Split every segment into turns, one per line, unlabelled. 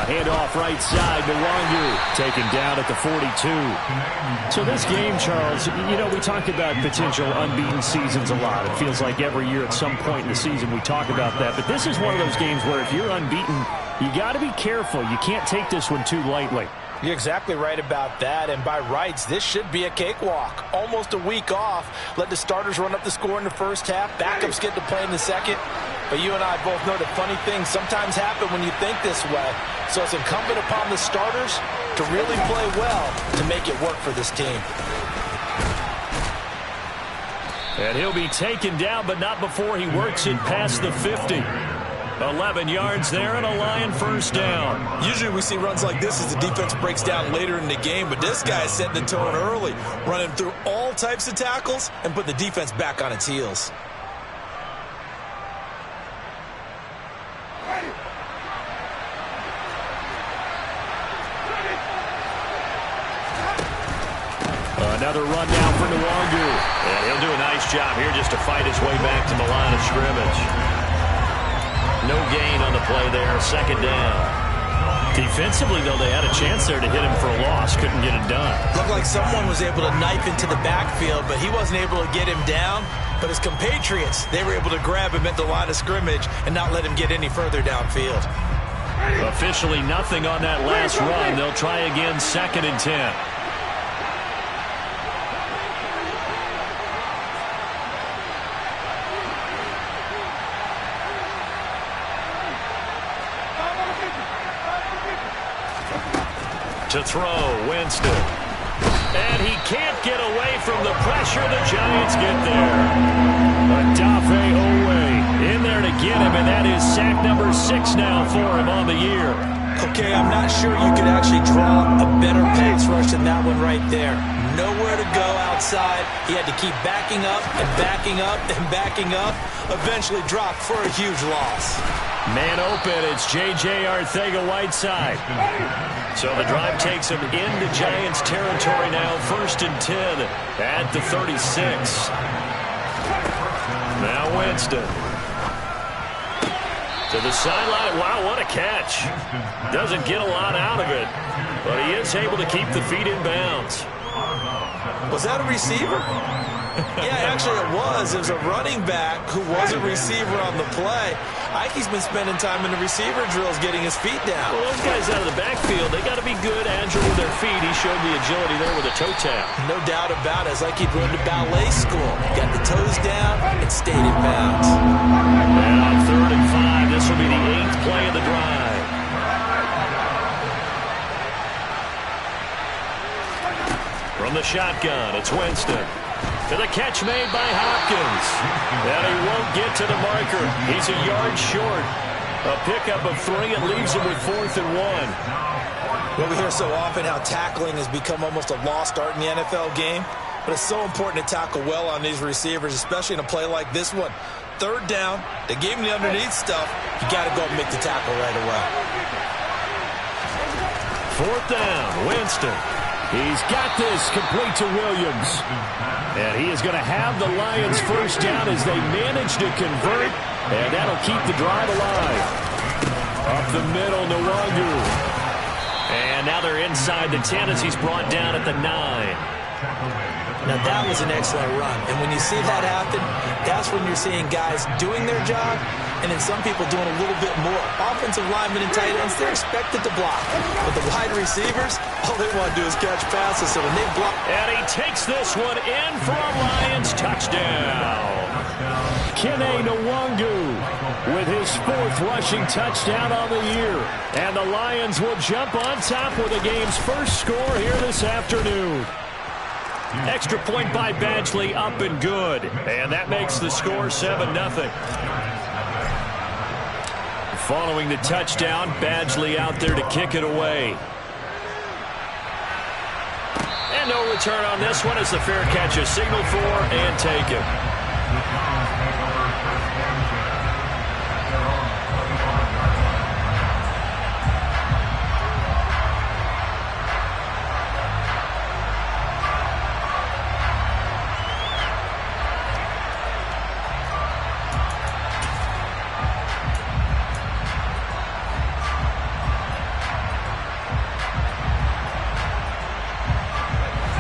Handoff right side. Nwangu taken down at the 42. So this game, Charles, you know, we talk about potential unbeaten seasons a lot. It feels like every year at some point in the season we talk about that. But this is one of those games where if you're unbeaten, you got to be careful. You can't take this one too lightly.
You're exactly right about that, and by rights, this should be a cakewalk. Almost a week off. Let the starters run up the score in the first half. Backups get to play in the second. But you and I both know that funny things sometimes happen when you think this way. So it's incumbent upon the starters to really play well to make it work for this team.
And he'll be taken down, but not before he works it past the 50. 11 yards there and a Lion first down.
Usually we see runs like this as the defense breaks down later in the game, but this guy is setting the tone early, running through all types of tackles and put the defense back on its heels.
Another run down for Nwangu. And he'll do a nice job here just to fight his way back to the line of scrimmage. No gain on the play there, second down. Defensively, though, they had a chance there to hit him for a loss. Couldn't get it done.
Looked like someone was able to knife into the backfield, but he wasn't able to get him down. But his compatriots, they were able to grab him at the line of scrimmage and not let him get any further downfield.
Officially nothing on that last run. They'll try again, 2nd and 10. To throw, Winston. And he can't get away from the pressure. The Giants get there. Adafe Owe in there to get him, and that is sack number 6 now for him on the year.
Okay, I'm not sure you could actually draw a better pass rush than that one right there. Nowhere to go outside. He had to keep backing up and backing up and backing up. Eventually dropped for a huge loss.
Man open, it's J.J. Arcega-Whiteside. So the drive takes him into Giants territory now, 1st and 10 at the 36. Now Winston. To the sideline. Wow, what a catch. Doesn't get a lot out of it, but he is able to keep the feet in bounds.
Was that a receiver? Yeah, actually it was. It was a running back who was a receiver on the play. Ike's been spending time in the receiver drills getting his feet down.
Well, those guys out of the backfield, they got to be good, agile with their feet. He showed the agility there with a toe tap.
No doubt about it. It's like he'd run to ballet school. Got the toes down and stayed in bounds.
And on 3rd and 5, this will be the 8th play of the drive. From the shotgun, it's Winston. To the catch made by Hopkins. And he won't get to the marker. He's a yard short. A pickup of 3 and leaves him with 4th and 1.
Well, we hear so often how tackling has become almost a lost art in the NFL game. But it's so important to tackle well on these receivers, especially in a play like this one. 3rd down, they gave him the underneath stuff. You got to go and make the tackle right away.
4th down, Winston. He's got this complete to Williams. And he is going to have the Lions first down as they manage to convert. And that'll keep the drive alive. Up the middle, Nwangu. And now they're inside the 10 as he's brought down at the 9.
Now that was an excellent run. And when you see that happen, that's when you're seeing guys doing their job and then some people doing a little bit more. Offensive linemen and tight ends, they're expected to block. But the wide receivers, all they want to do is catch passes. So when they block...
And he takes this one in for a Lions touchdown. Kene Nwangu with his 4th rushing touchdown on the year. And the Lions will jump on top with the game's first score here this afternoon. Extra point by Badgley, up and good. And that makes the score 7-0. Following the touchdown, Badgley out there to kick it away. And no return on this one as the fair catch is signaled for and taken.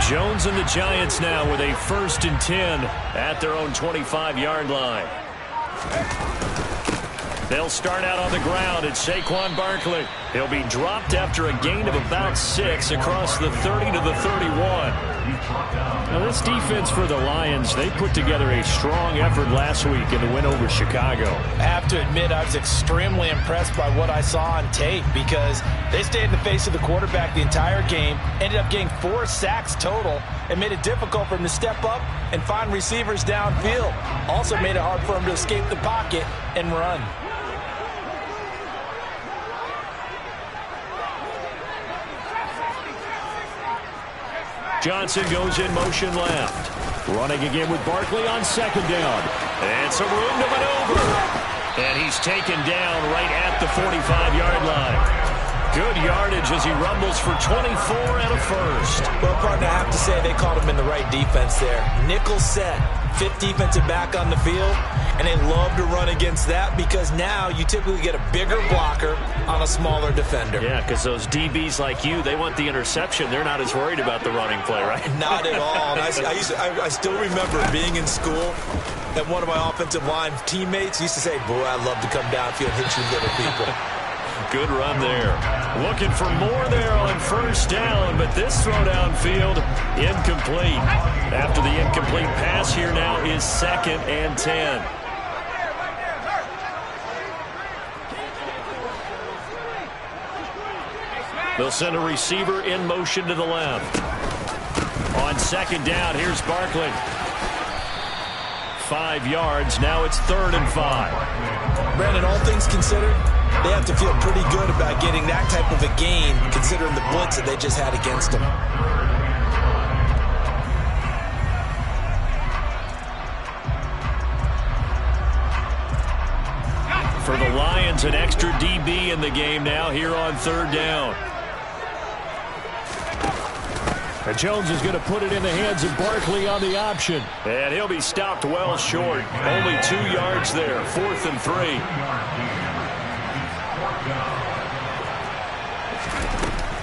Jones and the Giants now with a 1st and 10 at their own 25-yard line. They'll start out on the ground. It's Saquon Barkley. He'll be dropped after a gain of about 6 across the 30 to the 31. Now, this defense for the Lions, they put together a strong effort last week in the win over Chicago.
I have to admit, I was extremely impressed by what I saw on tape because they stayed in the face of the quarterback the entire game, ended up getting 4 sacks total, and made it difficult for him to step up and find receivers downfield. Also made it hard for him to escape the pocket and run.
Johnson goes in motion left. Running again with Barkley on 2nd down. And some room to maneuver. And he's taken down right at the 45-yard line. Good yardage as he rumbles for 24 and a 1st.
Well, partner, I have to say they caught him in the right defense there. Nickel set, 5th defensive back on the field, and they love to run against that because now you typically get a bigger blocker on a smaller defender.
Yeah, because those DBs like you, they want the interception. They're not as worried about the running play, right?
Not at all. And I still remember being in school, and one of my offensive line teammates used to say, boy, I'd love to come downfield and hit you little people.
Good run there. Looking for more there on 1st down, but this throw downfield incomplete. After the incomplete pass, here now is 2nd and 10. They'll send a receiver in motion to the left. On 2nd down, here's Barkley. 5 yards. Now it's 3rd and 5.
Brandon, all things considered, they have to feel pretty good about getting that type of a gain, considering the blitz that they just had against them.
For the Lions, an extra DB in the game now here on 3rd down. And Jones is going to put it in the hands of Barkley on the option. And he'll be stopped well short. Only 2 yards there. 4th and 3.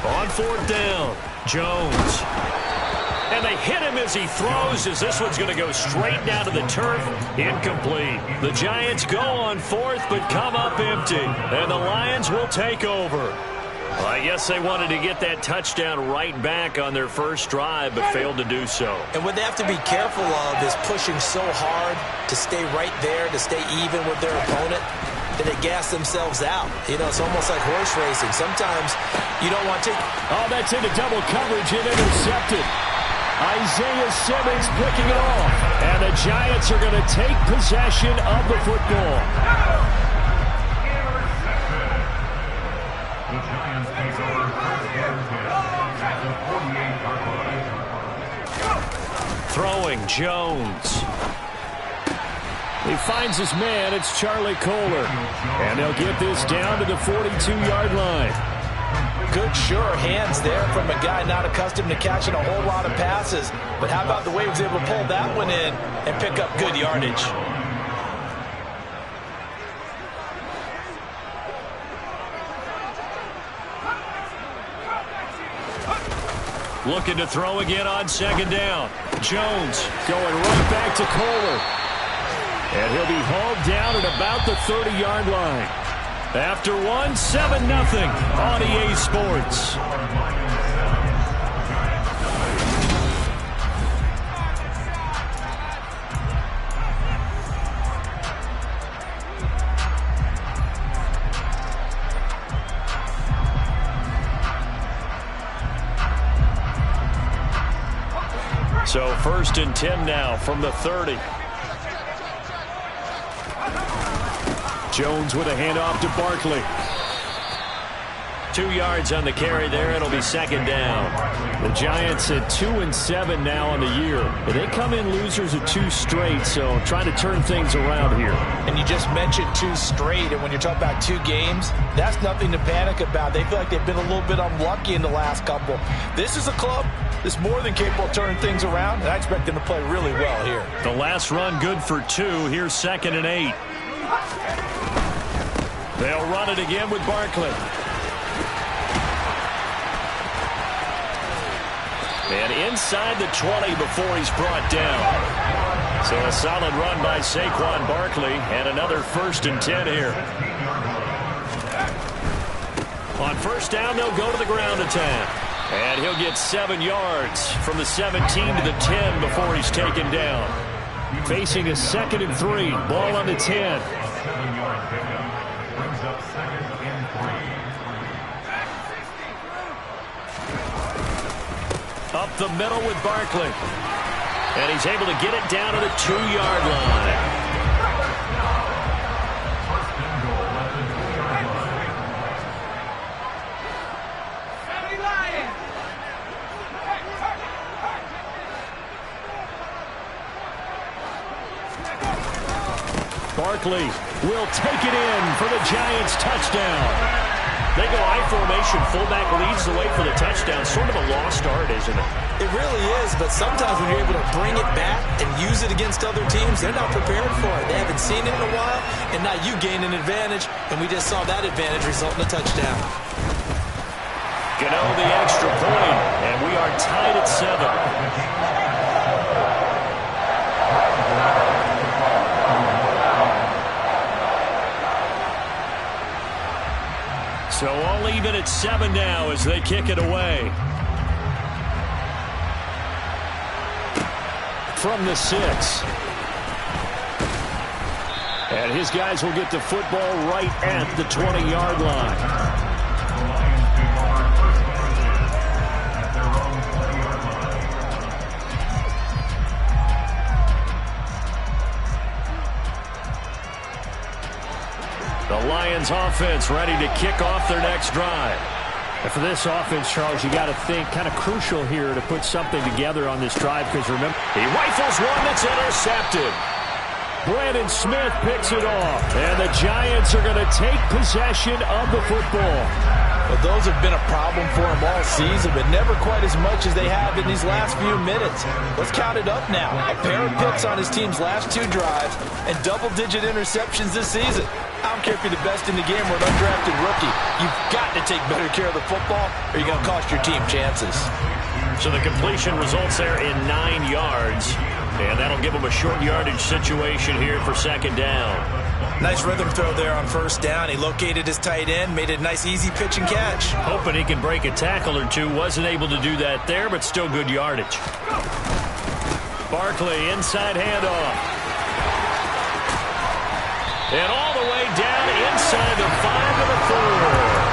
On 4th down, Jones. And they hit him as he throws, as this one's going to go straight down to the turf. Incomplete. The Giants go on 4th, but come up empty. And the Lions will take over. Well, I guess they wanted to get that touchdown right back on their first drive, but failed to do so.
And what they have to be careful of is pushing so hard to stay right there, to stay even with their opponent, that they gas themselves out. You know, it's almost like horse racing. Sometimes you don't want to take...
Oh, that's into double coverage and intercepted. Isaiah Simmons picking it off. And the Giants are going to take possession of the football. Throwing, Jones. He finds his man. It's Charlie Kohler. And they'll get this down to the 42-yard line.
Good, sure hands there from a guy not accustomed to catching a whole lot of passes. But how about the way he was able to pull that one in and pick up good yardage?
Looking to throw again on 2nd down. Jones going right back to Kohler. And he'll be hauled down at about the 30-yard line. After one, 7-0 on EA Sports. So 1st and 10 now from the 30. Jones with a handoff to Barkley. 2 yards on the carry there. It'll be 2nd down. The Giants at 2-7 now on the year. They come in losers of 2 straight, so trying to turn things around here.
And you just mentioned 2 straight, and when you're talking about 2 games, that's nothing to panic about. They feel like they've been a little bit unlucky in the last couple. This is a club that's more than capable of turning things around, and I expect them to play really well here.
The last run good for 2. Here's 2nd and 8. They'll run it again with Barkley. And inside the 20 before he's brought down. So a solid run by Saquon Barkley, and another 1st and 10 here. On 1st down, they'll go to the ground attack. And he'll get 7 yards from the 17 to the 10 before he's taken down. Facing a 2nd and 3, ball on the 10. Up the middle with Barkley. And he's able to get it down to the 2-yard line. Barkley will take it in for the Giants touchdown. They go I formation, fullback leads the way for the touchdown. Sort of a lost art, isn't it?
It really is, but sometimes when you're able to bring it back and use it against other teams, they're not prepared for it. They haven't seen it in a while, and now you gain an advantage, and we just saw that advantage result in a touchdown.
Gano the extra point, and we are tied at 7. So all even at 7 now as they kick it away. From the 6. And his guys will get the football right at the 20-yard line. The Lions offense ready to kick off their next drive.
And for this offense, Charles, you got to think kind of crucial here to put something together on this drive, because remember,
he rifles one that's intercepted. Brandon Smith picks it off, and the Giants are going to take possession of the football.
Well, those have been a problem for them all season, but never quite as much as they have in these last few minutes. Let's count it up now. A pair of picks on his team's last 2 drives and double-digit interceptions this season. I don't care if you're the best in the game or an undrafted rookie. You've got to take better care of the football or you're going to cost your team chances.
So the completion results there in 9 yards, and that'll give him a short yardage situation here for 2nd down.
Nice rhythm throw there on 1st down. He located his tight end, made it a nice easy pitch and catch.
Hoping he can break a tackle or two. Wasn't able to do that there, but still good yardage. Barkley, inside handoff. And all the way down inside the 5 to the 4.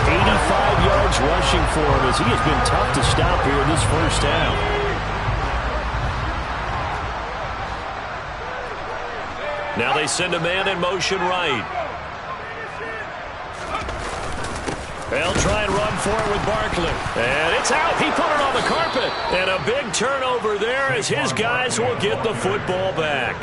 85 yards rushing for him as he has been tough to stop here this 1st down. Now they send a man in motion right. They'll try and run for it with Barkley. And it's out. He put it on the carpet. And a big turnover there as his guys will get the football back.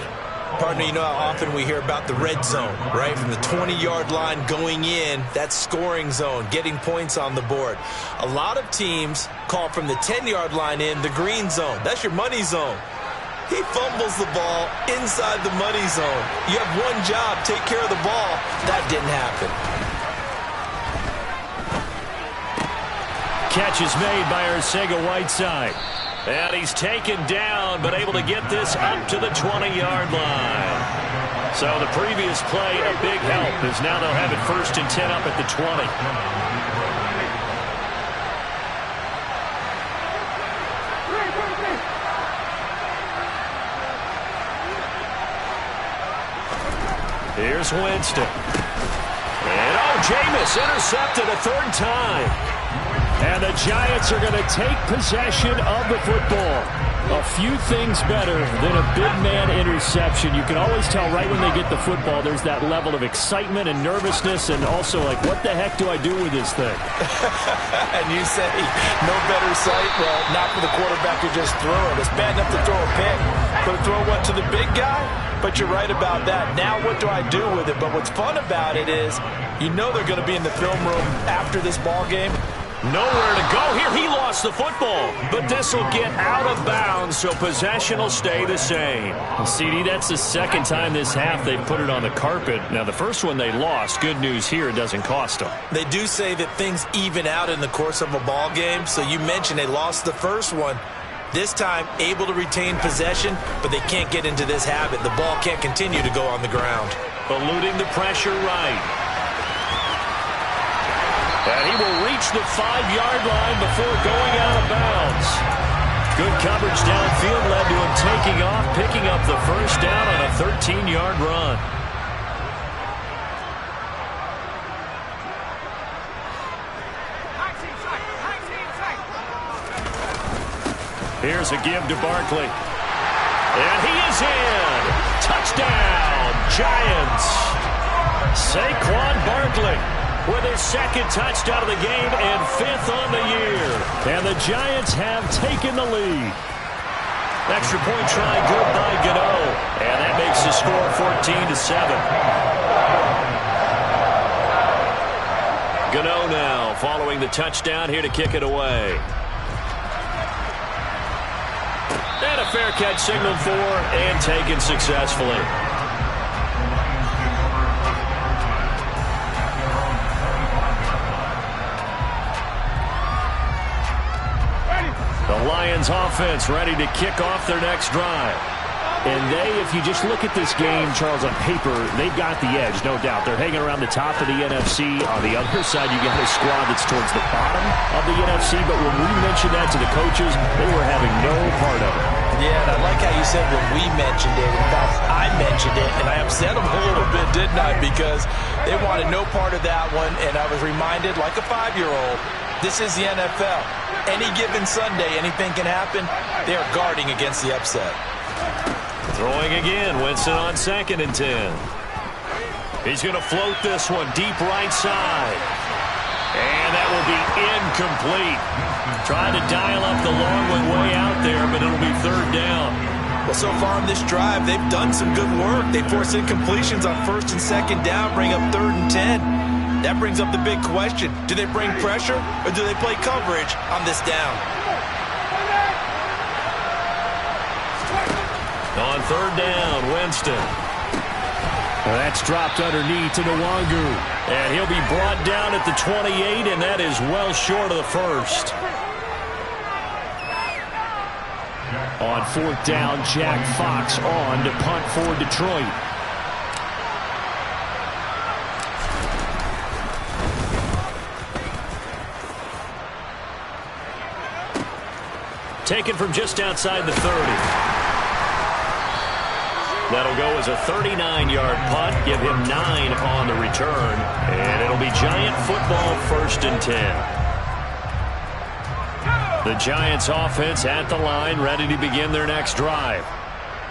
Partner, you know how often we hear about the red zone, right? From the 20-yard line going in, that's scoring zone, getting points on the board. A lot of teams call from the 10-yard line in the green zone. That's your money zone. He fumbles the ball inside the money zone. You have one job, take care of the ball. That didn't happen.
Catch is made by Arcega-Whiteside. And he's taken down, but able to get this up to the 20-yard line. So the previous play, a big help, as now they'll have it 1st and 10 up at the 20. Here's Winston. And Jameis intercepted a 3rd time. And the Giants are going to take possession of the football. A few things better than a big man interception. You can always tell right when they get the football, there's that level of excitement and nervousness, and also like, what the heck do I do with this thing?
And you say, no better sight? Well, not for the quarterback to just throw it. It's bad enough to throw a pick. But throw what to the big guy? But you're right about that. Now what do I do with it? But what's fun about it is, you know they're going to be in the film room after this ball game.
Nowhere to go here. He lost the football. But this will get out of bounds, so possession will stay the same.
Well, CD, that's the second time this half they put it on the carpet. Now, the first one they lost. Good news here, it doesn't cost them.
They do say that things even out in the course of a ball game. So you mentioned they lost the first one. This time, able to retain possession, but they can't get into this habit. The ball can't continue to go on the ground.
Eluding the pressure right. And he will reach the 5-yard line before going out of bounds. Good coverage downfield led to him taking off, picking up the first down on a 13-yard run. Here's a give to Barkley. And he is in. Touchdown, Giants. Saquon Barkley with his second touchdown of the game and 5th on the year. And the Giants have taken the lead. Extra point try good by Gano. And that makes the score 14-7. Gano now following the touchdown here to kick it away. And a fair catch signaled for and taken successfully. The Lions offense ready to kick off their next drive. And if you just look at this game, Charles, on paper, they've got the edge, no doubt. They're hanging around the top of the NFC. On the other side, you got a squad that's towards the bottom of the NFC. But when we mentioned that to the coaches, they were having no part of it.
Yeah, and I like how you said when we mentioned it. In fact, I mentioned it, and I upset them a little bit, didn't I? Because they wanted no part of that one, and I was reminded, like a 5-year-old, this is the NFL. Any given Sunday, anything can happen. They are guarding against the upset.
Throwing again, Winston on 2nd and 10. He's going to float this one deep right side. And that will be incomplete. Trying to dial up the long one way out there, but it'll be 3rd down.
Well, so far in this drive, they've done some good work. They force incompletions on 1st and 2nd down, bring up 3rd and 10. That brings up the big question. Do they bring pressure or do they play coverage on this down?
On 3rd down, Winston.
Well, that's dropped underneath to Nwangu.
And he'll be brought down at the 28, and that is well short of the first.
On 4th down, Jack Fox on to punt for Detroit.
Taken from just outside the 30. That'll go as a 39-yard punt. Give him 9 on the return. And it'll be Giant football 1st and 10. The Giants offense at the line, ready to begin their next drive.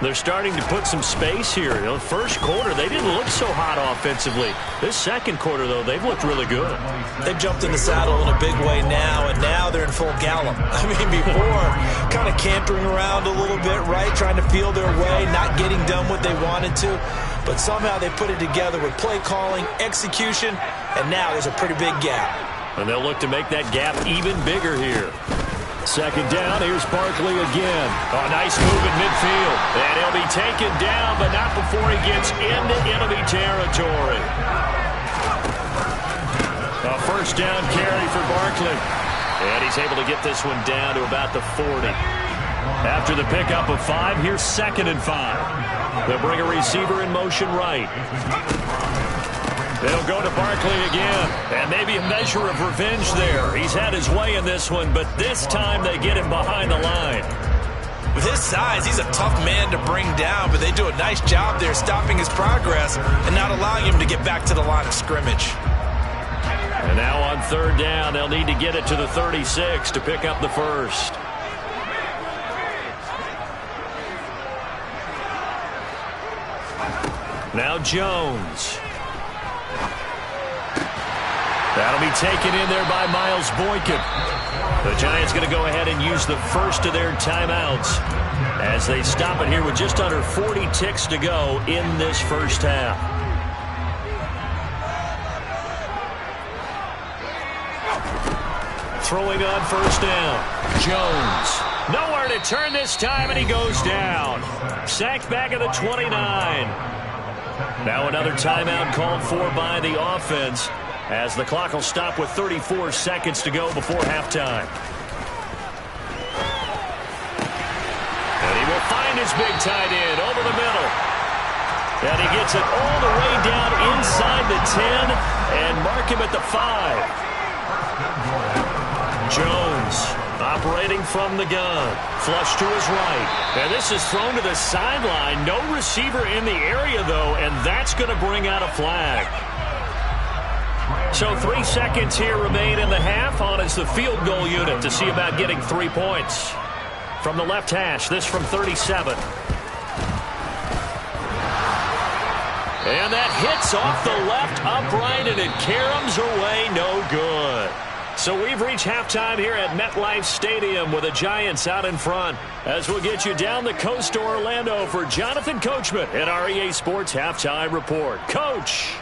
They're starting to put some space here. The first quarter, they didn't look so hot offensively. This second quarter, though, they've looked really good.
They've jumped in the saddle in a big way now, and now they're in full gallop. I mean, before, kind of cantering around a little bit, right, trying to feel their way, not getting done what they wanted to. But somehow they put it together with play calling, execution, and now there's a pretty big gap.
And they'll look to make that gap even bigger here. 2nd down, here's Barkley again. Oh, nice move in midfield. And he'll be taken down, but not before he gets into enemy territory. A 1st down carry for Barkley. And he's able to get this one down to about the 40. After the pickup of 5, here's 2nd and 5. They'll bring a receiver in motion right. They'll go to Barkley again, and maybe a measure of revenge there. He's had his way in this one, but this time they get him behind the line.
With his size, he's a tough man to bring down, but they do a nice job there stopping his progress and not allowing him to get back to the line of scrimmage.
And now on 3rd down, they'll need to get it to the 36 to pick up the first. Now Jones. That'll be taken in there by Miles Boykin. The Giants going to go ahead and use the first of their timeouts as they stop it here with just under 40 ticks to go in this first half. throwing on first down. Jones. Nowhere to turn this time, and he goes down. Sacked back at the 29. Now another timeout called for by the offense, as the clock will stop with 34 seconds to go before halftime. And he will find his big tight end over the middle. And he gets it all the way down inside the 10 and mark him at the 5. Jones operating from the gun. Flush to his right. And this is thrown to the sideline. No receiver in the area, though, and that's going to bring out a flag. So 3 seconds here remain in the half. On is the field goal unit to see about getting 3 points. From the left hash, this from 37. And that hits off the left upright, and it caroms away, no good. So we've reached halftime here at MetLife Stadium with the Giants out in front. As we'll get you down the coast to Orlando for Jonathan Coachman at our EA Sports Halftime Report. Coach!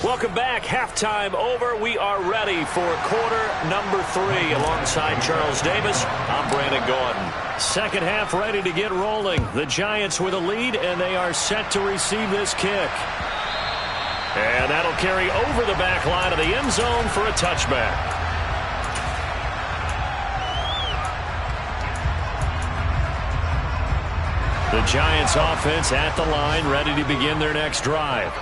Welcome back. Halftime over. We are ready for quarter number 3. Alongside Charles Davis, I'm Brandon Gordon. Second half ready to get rolling. The Giants with a lead, and they are set to receive this kick. And that'll carry over the back line of the end zone for a touchback. The Giants offense at the line, ready to begin their next drive.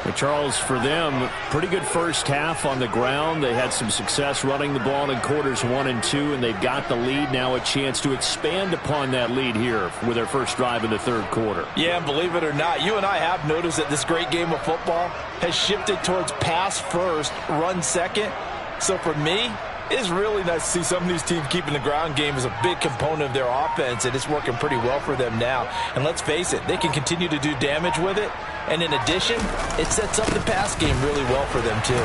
But Charles, for them, pretty good first half on the ground. They had some success running the ball in quarters 1 and 2, and they've got the lead. Now a chance to expand upon that lead here with their first drive in the third quarter.
Yeah, and believe it or not, you and I have noticed that this great game of football has shifted towards pass first, run second. So for me, it's really nice to see some of these teams keeping the ground game as a big component of their offense, and it's working pretty well for them now. And let's face it, they can continue to do damage with it. And in addition, it sets up the pass game really well for them, too.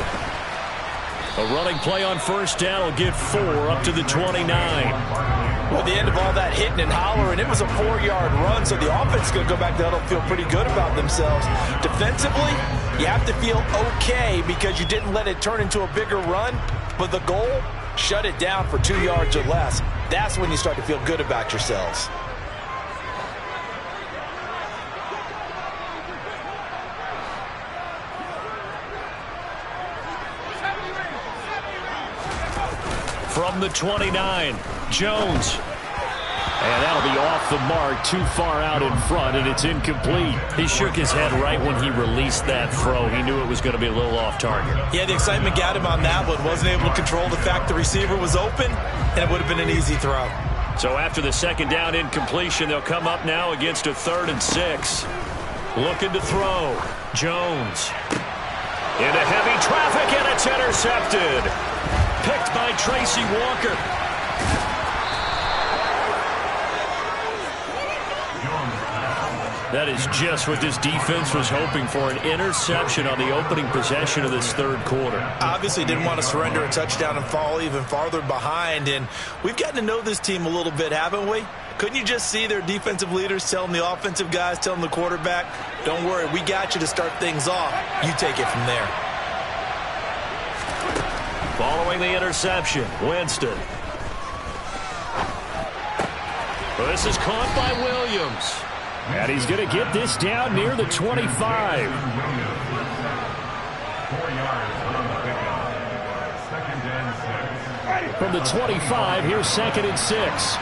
A running play on first down will get 4 up to the 29.
Well, at the end of all that hitting and hollering, it was a 4-yard run, so the offense is going to go back to huddle and feel pretty good about themselves. Defensively, you have to feel okay because you didn't let it turn into a bigger run, but the goal, shut it down for 2 yards or less. That's when you start to feel good about yourselves.
From the 29, Jones. And that'll be off the mark, too far out in front, and it's incomplete. He shook his head right when he released that throw. He knew it was going to be a little off target.
Yeah, the excitement got him on that one. Wasn't able to control the fact the receiver was open, and it would have been an easy throw.
So after the second down incompletion, they'll come up now against a 3rd and 6. Looking to throw. Jones. Into heavy traffic, and it's intercepted. Picked by Tracy Walker. That is just what this defense was hoping for, an interception on the opening possession of this third quarter.
Obviously didn't want to surrender a touchdown and fall even farther behind, and we've gotten to know this team a little bit, haven't we? Couldn't you just see their defensive leaders telling the offensive guys, telling the quarterback, don't worry, we got you to start things off. You take it from there.
Following the interception, Winston. Well, this is caught by Williams. And he's going to get this down near the 25. From the 25, here's 2nd and 6.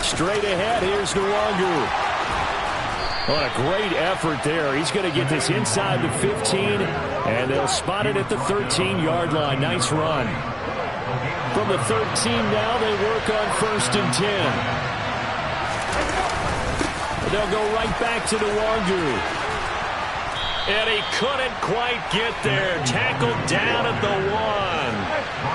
Straight ahead, here's Nwangu. What a great effort there. He's going to get this inside the 15, and they'll spot it at the 13-yard line. Nice run. From the 13 now, they work on 1st and 10. They'll go right back to Nwangu. And he couldn't quite get there. Tackled down at the 1.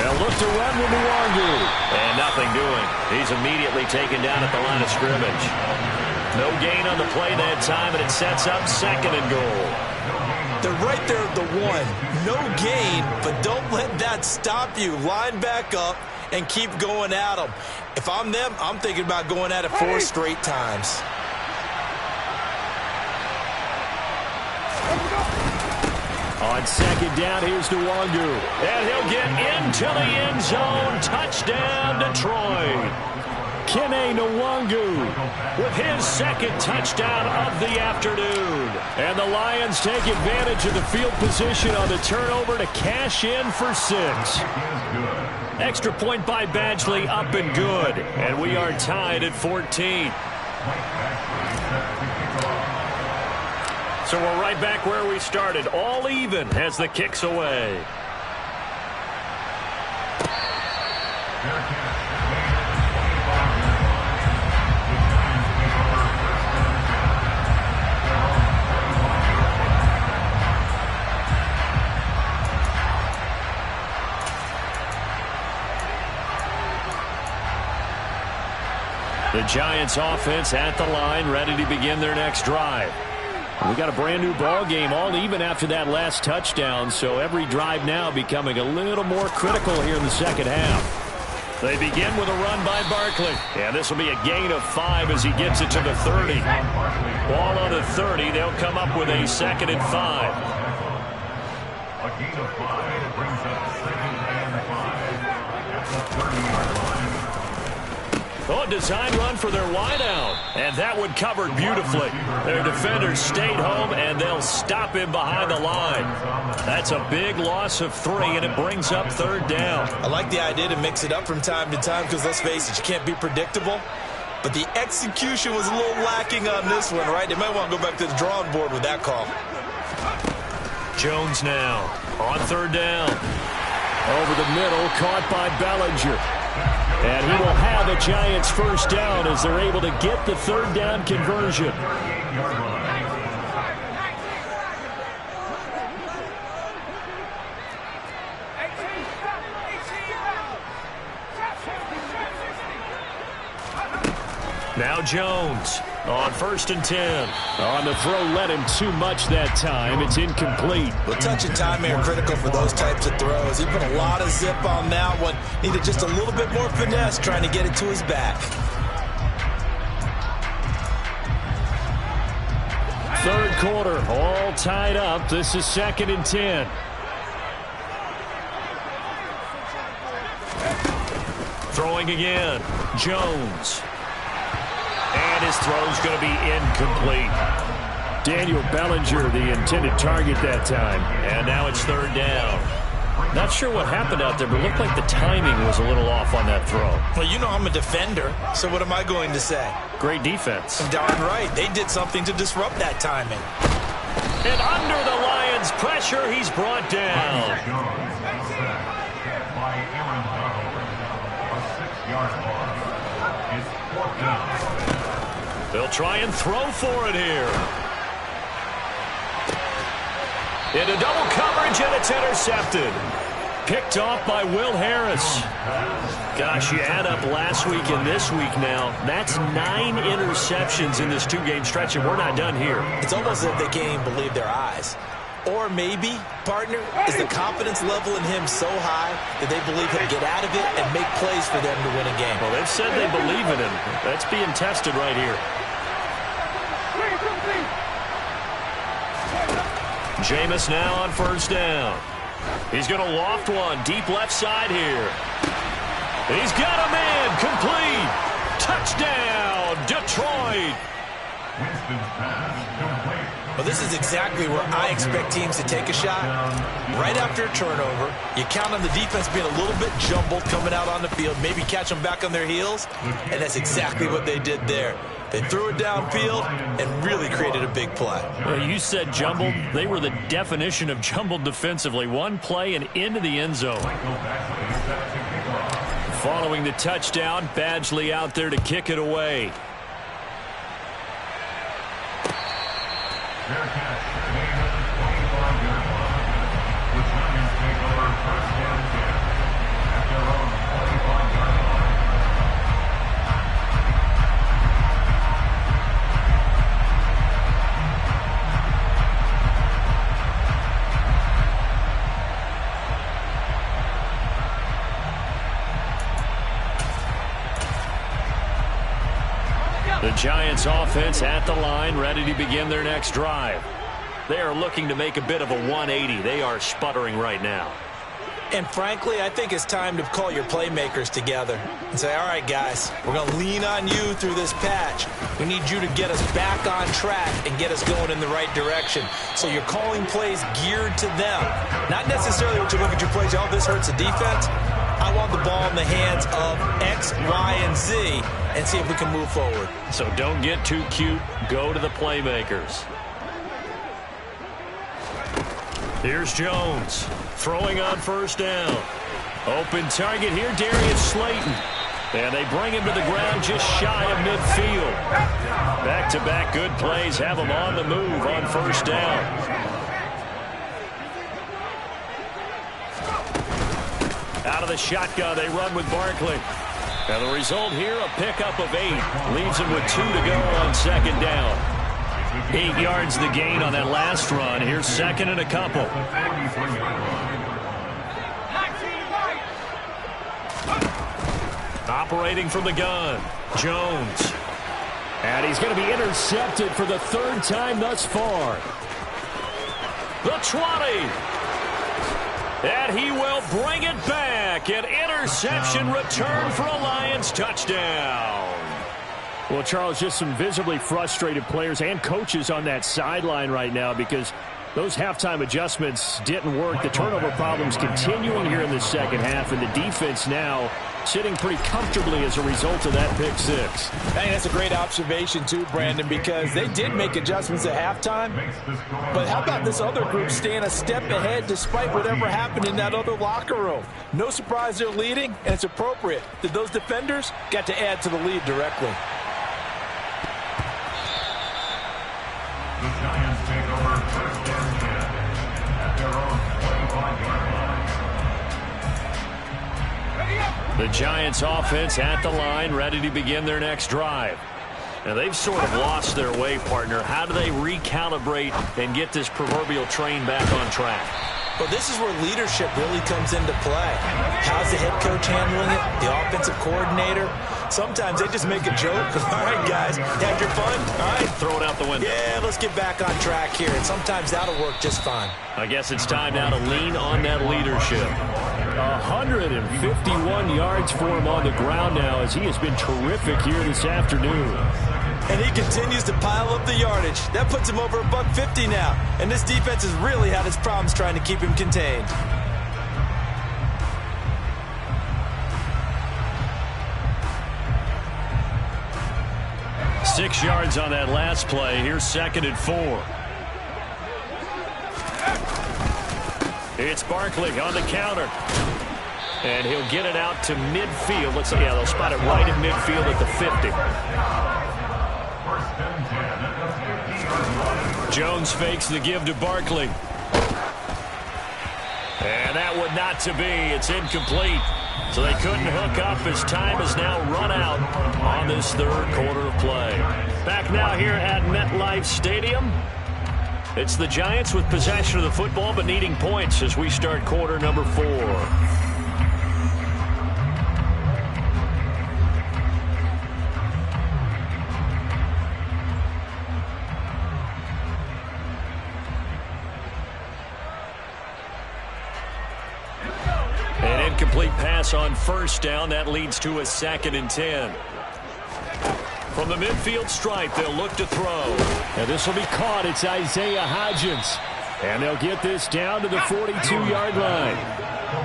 They'll look to run with Nwangu. And nothing doing. He's immediately taken down at the line of scrimmage. No gain on the play that time, and it sets up 2nd and goal.
They're right there at the 1. No gain, but don't let that stop you. Line back up and keep going at them. If I'm them, I'm thinking about going at it 4 straight times.
On 2nd down, here's Nwangu. And he'll get into the end zone. Touchdown, Detroit. Kene Nwangu with his 2nd touchdown of the afternoon. And the Lions take advantage of the field position on the turnover to cash in for 6. Extra point by Badgley, up and good. And we are tied at 14. So we're right back where we started, all even as the kick's away. The Giants offense at the line, ready to begin their next drive. We got a brand new ball game, all even after that last touchdown, so every drive now becoming a little more critical here in the second half. They begin with a run by Barkley, and this will be a gain of 5 as he gets it to the 30. Ball on the 30, they'll come up with a 2nd and 5.
A gain of 5 brings up 2nd and 5 at the 30-yard line.
Oh, design run for their wideout, and that one covered beautifully. Their defenders stayed home, and they'll stop him behind the line. That's a big loss of 3, and it brings up 3rd down.
I like the idea to mix it up from time to time because, let's face it, you can't be predictable. But the execution was a little lacking on this one, right? They might want to go back to the drawing board with that call.
Jones now on 3rd down. Over the middle, caught by Bellinger. And he will have a Giants 1st down as they're able to get the 3rd down conversion. Now Jones on 1st and 10. On the throw, led him too much that time. It's incomplete.
Well, touch and timing are critical for those types of throws. He put a lot of zip on that one. Needed just a little bit more finesse trying to get it to his back.
3rd quarter, all tied up. This is 2nd and 10. Throwing again. Jones. And his throw's going to be incomplete. Daniel Bellinger, the intended target that time. And now it's 3rd down. Not sure what happened out there, but it looked like the timing was a little off on that throw.
Well, you know I'm a defender, so what am I going to say?
Great defense.
Darn right. They did something to disrupt that timing.
And under the Lions' pressure, he's brought down.
By Aaron Donald, a 6-yard loss. It's 4th down.
They'll try and throw for it here. Into double coverage, and it's intercepted. Picked off by Will Harris. Gosh, you add up last week and this week now. That's 9 interceptions in this 2-game stretch, and we're not done here.
It's almost as if they can't even believe their eyes. Or maybe, partner, is the confidence level in him so high that they believe he'll get out of it and make plays for them to win a game.
Well, they've said they believe in him. That's being tested right here. Jameis now on 1st down. He's going to loft one deep left side here. He's got a man complete. Touchdown, Detroit.
Winston's pass complete.
Well, this is exactly where I expect teams to take a shot. Right after a turnover, you count on the defense being a little bit jumbled coming out on the field, maybe catch them back on their heels, and that's exactly what they did there. They threw it downfield and really created a big play.
Well, you said jumbled. They were the definition of jumbled defensively. One play and into the end zone. Following the touchdown, Badgley out there to kick it away. The Giants offense at the line, ready to begin their next drive. They are looking to make a bit of a 180. They are sputtering right now.
And frankly, I think it's time to call your playmakers together and say, all right, guys, we're going to lean on you through this patch. We need you to get us back on track and get us going in the right direction. So you're calling plays geared to them. Not necessarily what you look at your plays, oh, this hurts the defense. I want the ball in the hands of X, Y, and Z and see if we can move forward.
So don't get too cute. Go to the playmakers. Here's Jones throwing on first down. Open target here, Darius Slayton. And they bring him to the ground just shy of midfield. Back-to-back good plays have him on the move on first down. Out of the shotgun, they run with Barkley. And the result here, a pickup of 8. Leaves him with 2 to go on second down. 8 yards the gain on that last run. Here's second and a couple. Operating from the gun, Jones. And he's going to be intercepted for the 3rd time thus far. The 20. And he will bring it back. An interception return for a Lions touchdown. Well, Charles, just some visibly frustrated players and coaches on that sideline right now because those halftime adjustments didn't work. The turnover problems continuing here in the second half, and the defense now sitting pretty comfortably as a result of that pick 6.
I think that's a great observation, too, Brandon, because they did make adjustments at halftime. But how about this other group staying a step ahead despite whatever happened in that other locker room? No surprise they're leading, and it's appropriate that those defenders got to add to the lead directly.
The Giants take over first and 10 at their own 25-yard line.
The Giants offense at the line, ready to begin their next drive. Now, they've sort of lost their way, partner. How do they recalibrate and get this proverbial train back on track?
Well, this is where leadership really comes into play. How's the head coach handling it? The offensive coordinator? Sometimes they just make a joke. All right, guys, had your fun? All right.
Throw it out the window.
Yeah, let's get back on track here. And sometimes that'll work just fine.
I guess it's time now to lean on that leadership. 151 yards for him on the ground now as he has been terrific here this afternoon.
And he continues to pile up the yardage. That puts him over $150 now. And this defense has really had its problems trying to keep him contained.
Six yards on that last play. Here's second and 4. It's Barkley on the counter. And he'll get it out to midfield. Let's see. Yeah, they'll spot it right in midfield at the 50. Jones fakes the give to Barkley. And that would not to be. It's incomplete. So they couldn't hook up as time has now run out on this 3rd quarter of play. Back now here at MetLife Stadium. It's the Giants with possession of the football but needing points as we start quarter number 4. Complete pass on first down. That leads to a 2nd and 10. From the midfield stripe, they'll look to throw. And this will be caught. It's Isaiah Hodgins. And they'll get this down to the 42-yard line.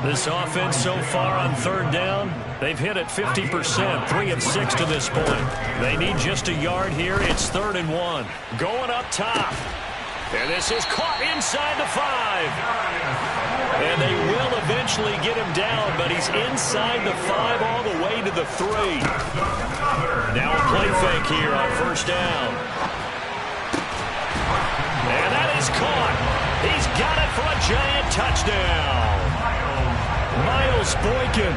This offense so far on 3rd down, they've hit it 50%, 3 of 6 to this point. They need just a yard here. It's 3rd and 1. Going up top. And this is caught inside the 5. And they will eventually get him down, but he's inside the 5 all the way to the 3. Now a play fake here on first down. And that is caught. He's got it for a Giant touchdown. Miles Boykin,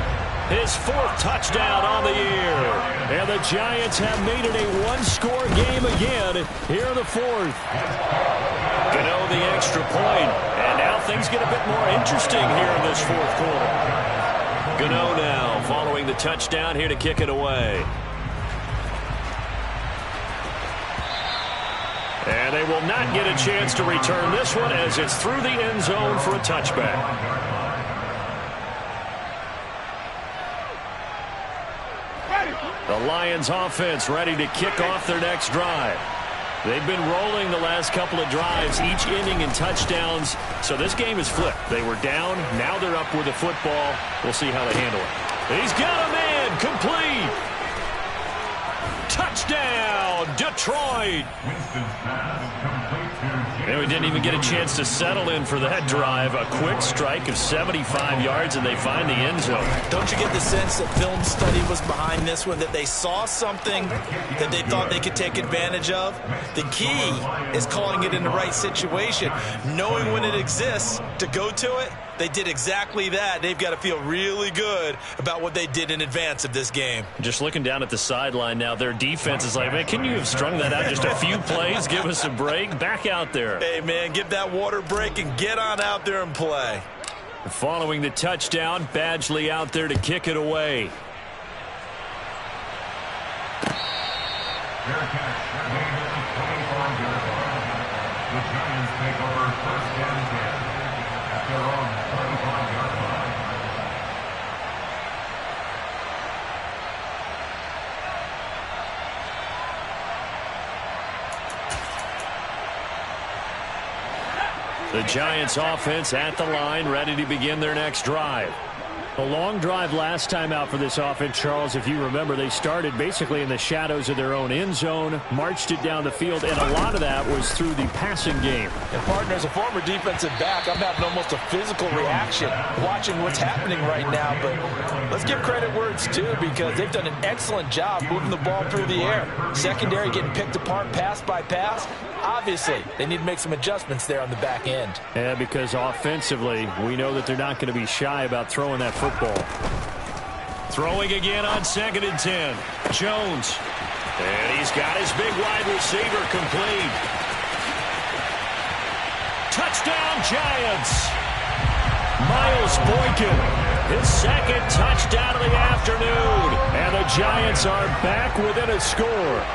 his 4th touchdown on the year. And the Giants have made it a 1-score game again here in the 4th. Gano the extra point, and now things get a bit more interesting here in this 4th quarter. Gano now following the touchdown here to kick it away. And they will not get a chance to return this one as it's through the end zone for a touchback. The Lions offense ready to kick off their next drive. They've been rolling the last couple of drives, each ending in touchdowns. So this game is flipped. They were down. Now they're up with the football. We'll see how they handle it. He's got a man. Complete. Touchdown, Detroit.
Winston's pass complete to
And we didn't even get a chance to settle in for that drive. A quick strike of 75 yards, and they find the end zone.
Don't you get the sense that film study was behind this one, that they saw something that they thought they could take advantage of? The key is calling it in the right situation, knowing when it exists to go to it. They did exactly that. They've got to feel really good about what they did in advance of this game.
Just looking down at the sideline now, their defense is like, man, can you have strung that out just a few plays? Give us a break. Back out there.
Hey, man, give that water break and get on out there and play.
Following the touchdown, Badgley out there to kick it away.
fair catch. Made at the 25-yard line. The Giants take over first and 10 at their own 35-yard line.
The Giants offense at the line, ready to begin their next drive. A long drive last time out for this offense, Charles. If you remember, they started basically in the shadows of their own end zone, marched it down the field, and a lot of that was through the passing game.
And, partner, as a former defensive back, I'm having almost a physical reaction watching what's happening right now. But let's give credit where it's due, because they've done an excellent job moving the ball through the air. Secondary getting picked apart pass by pass. Obviously, they need to make some adjustments there on the back end.
Yeah, because offensively, we know that they're not going to be shy about throwing that football. Throwing again on 2nd and 10. Jones. And he's got his big wide receiver complete. Touchdown, Giants. Miles Boykin, his second touchdown of the afternoon. And the Giants are back within a score.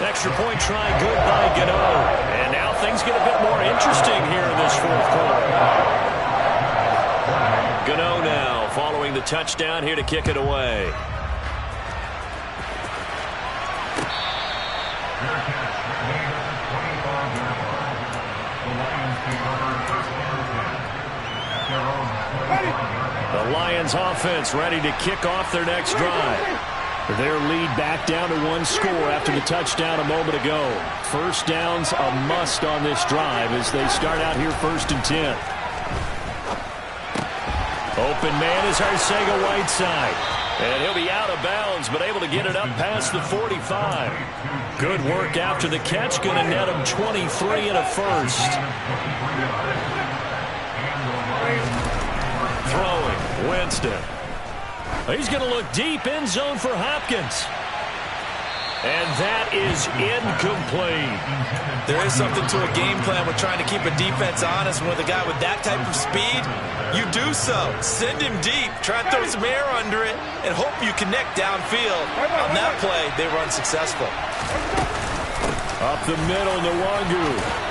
Extra point try good by Gano. And now things get a bit more interesting here in this fourth quarter. Gano now following the touchdown here to kick it away.
Fair catch. Made at the 25-yard line. The Lions take over first and 10 at their own 25-yard line.
The Lions offense ready to kick off their next drive. Their lead back down to one score after the touchdown a moment ago. First down's a must on this drive as they start out here 1st and 10. Open man is Arcega-Whiteside. And he'll be out of bounds, but able to get it up past the 45. Good work after the catch. Going to net him 23 and a first. Throwing, Winston. He's going to look deep, end zone for Hopkins. And that is incomplete.
There is something to a game plan with trying to keep a defense honest. With a guy with that type of speed, you do so. Send him deep. Try and throw some air under it and hope you connect downfield. On that play, they were unsuccessful.
Up the middle, Nwangu.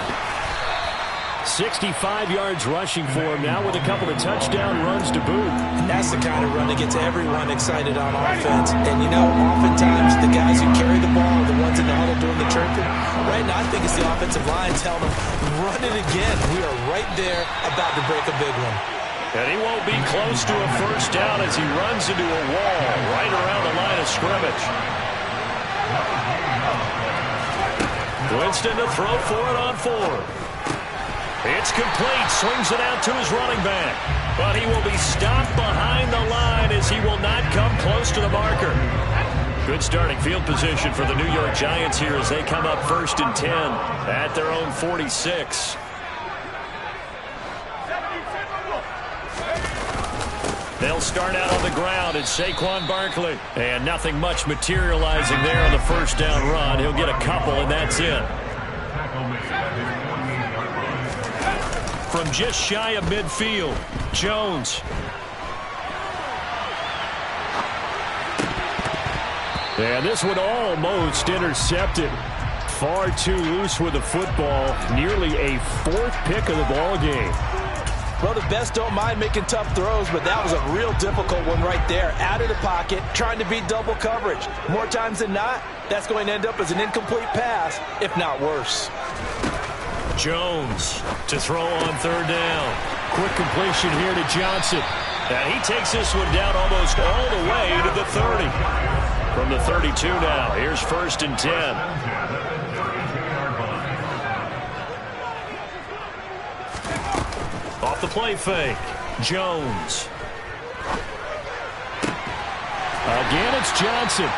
65 yards rushing for him now with a couple of touchdown runs to boot.
And that's the kind of run that gets everyone excited on offense. And, you know, oftentimes the guys who carry the ball are the ones in the huddle doing the chirping. Right now, I think it's the offensive line telling them, run it again. We are right there about to break a big one.
And he won't be close to a first down as he runs into a wall right around the line of scrimmage. Winston to throw for it on 4. It's complete. Swings it out to his running back. But he will be stopped behind the line as he will not come close to the marker. Good starting field position for the New York Giants here as they come up 1st and 10 at their own 46. They'll start out on the ground. It's Saquon Barkley. And nothing much materializing there on the first down run. He'll get a couple, and that's it. From just shy of midfield, Jones. And this one almost intercepted. Far too loose with the football. Nearly a fourth pick of the ball game.
Well, the best don't mind making tough throws, but that was a real difficult one right there. Out of the pocket, trying to beat double coverage. More times than not, that's going to end up as an incomplete pass, if not worse.
Jones to throw on third down. Quick completion here to Johnson. And he takes this one down almost all the way to the 30. From the 32 now, here's 1st and 10. Off the play fake, Jones. Again, it's Johnson.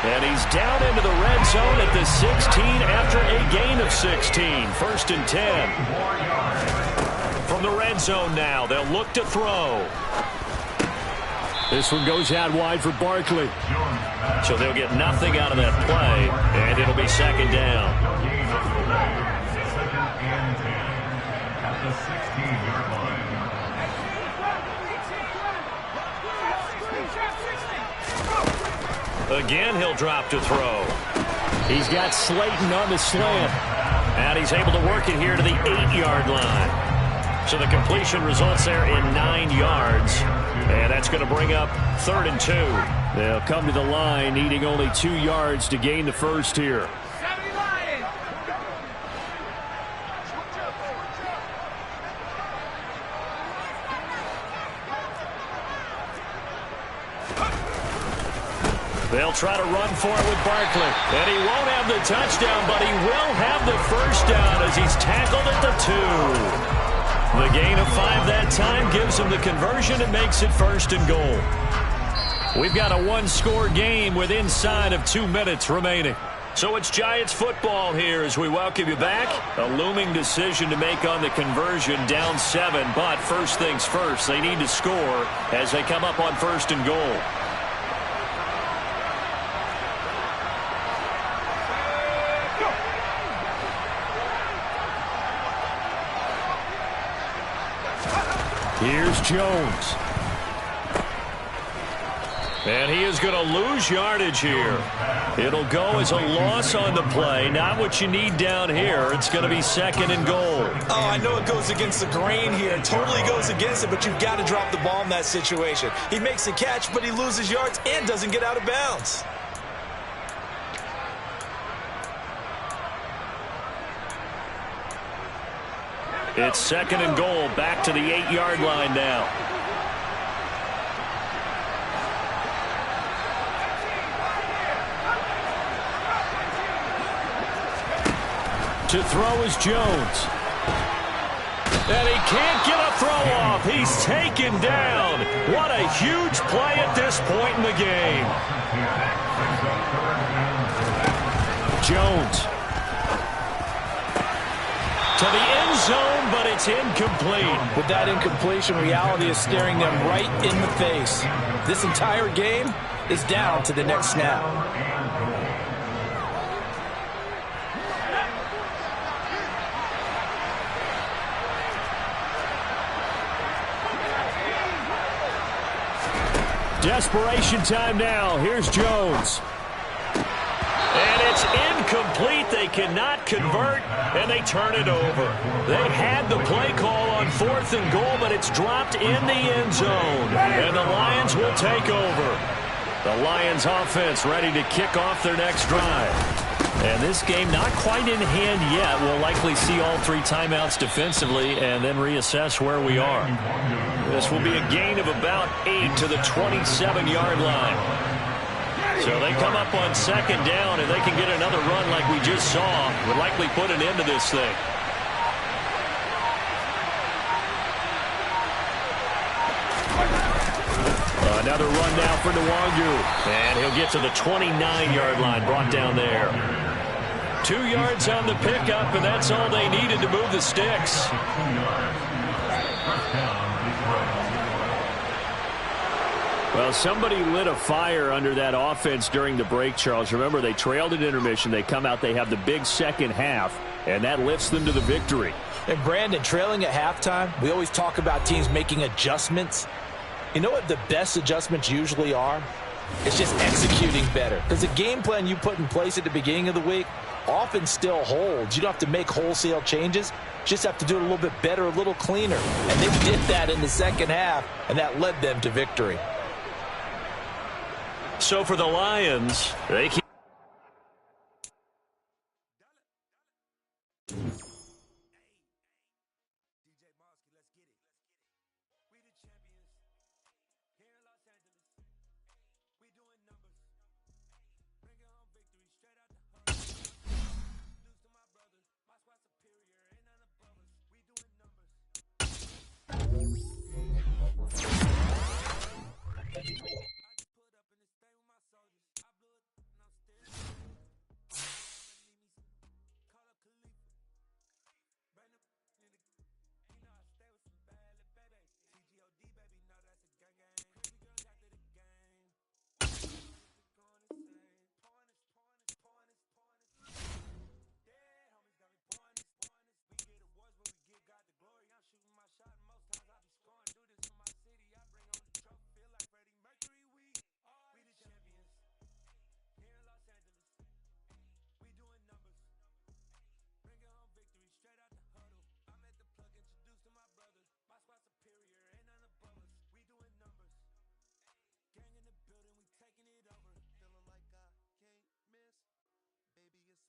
And he's down into the red zone at the 16 after a gain of 16. 1st and 10. From the red zone now, they'll look to throw. This one goes out wide for Barkley. So they'll get nothing out of that play, and it'll be 2nd down. Again, he'll drop to throw. He's got Slayton on the slant. And he's able to work it here to the 8-yard line. So the completion results there in 9 yards. And that's going to bring up 3rd and 2. They'll come to the line needing only 2 yards to gain the first here. They'll try to run for it with Barkley. And he won't have the touchdown, but he will have the first down as he's tackled at the 2. The gain of 5 that time gives him the conversion and makes it 1st and goal. We've got a 1-score game with inside of 2 minutes remaining. So it's Giants football here as we welcome you back. A looming decision to make on the conversion, down 7. But first things first, they need to score as they come up on 1st and goal. Here's Jones. And he is going to lose yardage here. It'll go as a loss on the play. Not what you need down here. It's going to be 2nd and goal.
Oh, I know it goes against the grain here. It totally goes against it, but you've got to drop the ball in that situation. He makes the catch, but he loses yards and doesn't get out of bounds.
It's 2nd and goal, back to the 8-yard line now. To throw is Jones. And he can't get a throw off. He's taken down. What a huge play at this point in the game. Jones. To the end zone, but it's incomplete.
With that incompletion, reality is staring them right in the face. This entire game is down to the next snap.
Desperation time now. Here's Jones. And it's incomplete. They cannot convert, and they turn it over. They had the play call on 4th and goal, but it's dropped in the end zone. And the Lions will take over. The Lions offense ready to kick off their next drive. And this game not quite in hand yet. We'll likely see all 3 timeouts defensively and then reassess where we are. This will be a gain of about 8 to the 27-yard line. So they come up on 2nd down, and they can get another run like we just saw. Would likely put an end to this thing. Another run now for Nwangu. And he'll get to the 29-yard line, brought down there. 2 yards on the pickup, and that's all they needed to move the sticks. Well, somebody lit a fire under that offense during the break, Charles. Remember, they trailed at intermission. They come out, they have the big second half, and that lifts them to the victory.
And, Brandon, trailing at halftime, we always talk about teams making adjustments. You know what the best adjustments usually are? It's just executing better. Because the game plan you put in place at the beginning of the week often still holds. You don't have to make wholesale changes. Just have to do it a little bit better, a little cleaner. And they did that in the second half, and that led them to victory.
So for the Lions, they keep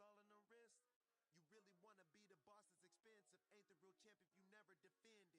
All in the wrist. You really wanna be the boss, it's expensive. Ain't the real champ if you never defend it.